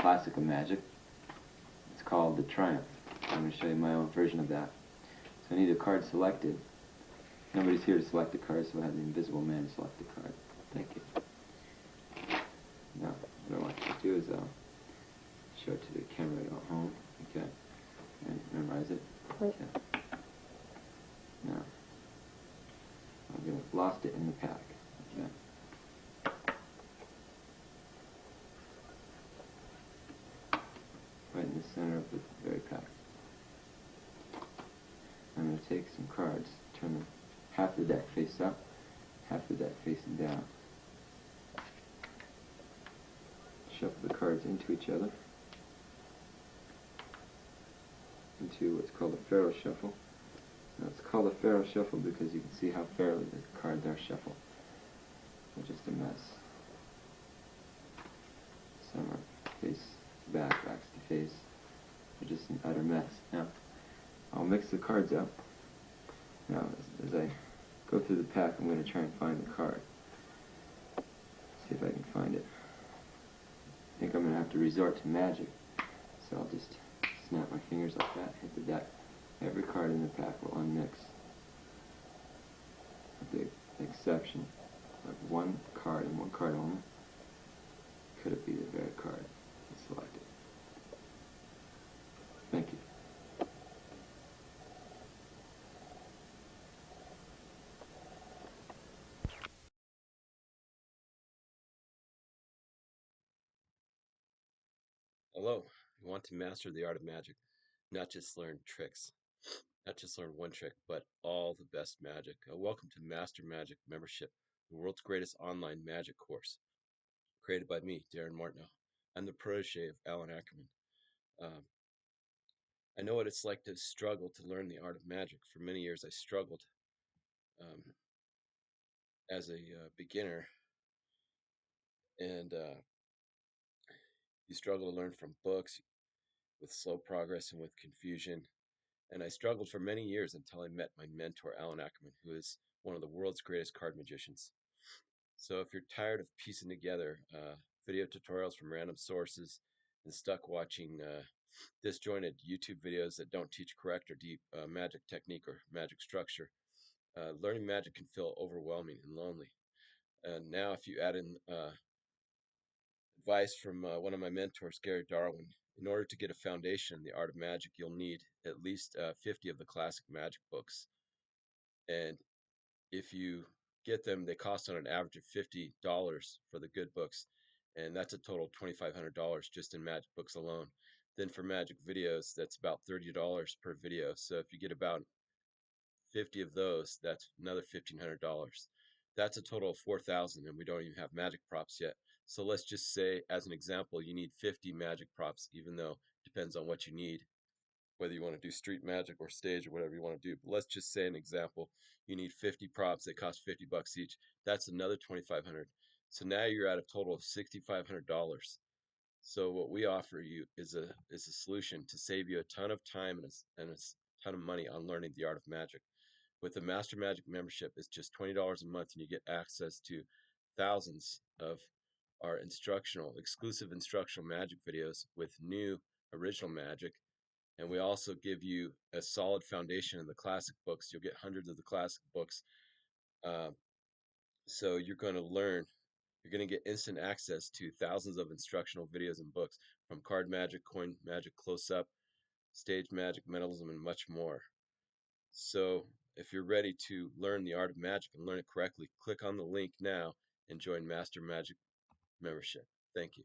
classic of Magic. It's called the Triumph. I'm going to show you my own version of that. So I need a card selected. Nobody's here to select the card, so I have the Invisible Man select the card. Thank you. Now, what I want you to do is show it to the camera at home. Okay. And memorize it. Okay. Now, I'm going to lost it in the pack. Okay. Right in the center of the very pack. I'm going to take some cards, turn them half the deck face up, half the deck facing down. Shuffle the cards into each other, into what's called a Pharaoh Shuffle. Now it's called a Pharaoh Shuffle because you can see how fairly the cards are shuffled. They're just a mess. Some are face to back, backs to face. They're just an utter mess. Now, I'll mix the cards up. Now, as I go through the pack, I'm going to try and find the card. See if I can find it. I think I'm going to have to resort to magic. So I'll just snap my fingers like that, hit the deck. Every card in the pack will unmix. With the exception of one card and one card only. Could it be the very card I selected? Thank you. Hello, you want to master the art of magic, not just learn tricks, not just learn one trick, but all the best magic. Welcome to Master Magic Membership, the world's greatest online magic course, created by me, Darin Martineau. I'm the protege of Alan Ackerman. Um, I know what it's like to struggle to learn the art of magic. For many years, I struggled um, as a beginner, and you struggle to learn from books with slow progress and with confusion. And I struggled for many years until I met my mentor, Alan Ackerman, who is one of the world's greatest card magicians. So if you're tired of piecing together video tutorials from random sources and stuck watching disjointed YouTube videos that don't teach correct or deep magic technique or magic structure, learning magic can feel overwhelming and lonely. And now if you add in advice from one of my mentors, Gary Darwin, in order to get a foundation in the art of magic, you'll need at least 50 of the classic magic books. And if you get them, they cost on an average of $50 for the good books. And that's a total of $2,500 just in magic books alone. Then for magic videos, that's about $30 per video. So if you get about 50 of those, that's another $1,500. That's a total of 4,000, and we don't even have magic props yet. So let's just say, as an example, you need 50 magic props, even though it depends on what you need, whether you want to do street magic or stage or whatever you want to do. But let's just say an example, you need 50 props that cost $50 each. That's another 2,500. So now you're at a total of $6,500. So what we offer you is a solution to save you a ton of time and a ton of money on learning the art of magic. With the Master Magic membership, it's just $20 a month, and you get access to thousands of our exclusive instructional magic videos with new original magic. And we also give you a solid foundation in the classic books. You'll get hundreds of the classic books. Uh, so you're going to learn, you're going to get instant access to thousands of instructional videos and books from card magic, coin magic, close up, stage magic, mentalism, and much more. So if you're ready to learn the art of magic and learn it correctly, click on the link now and join Master Magic membership. Thank you.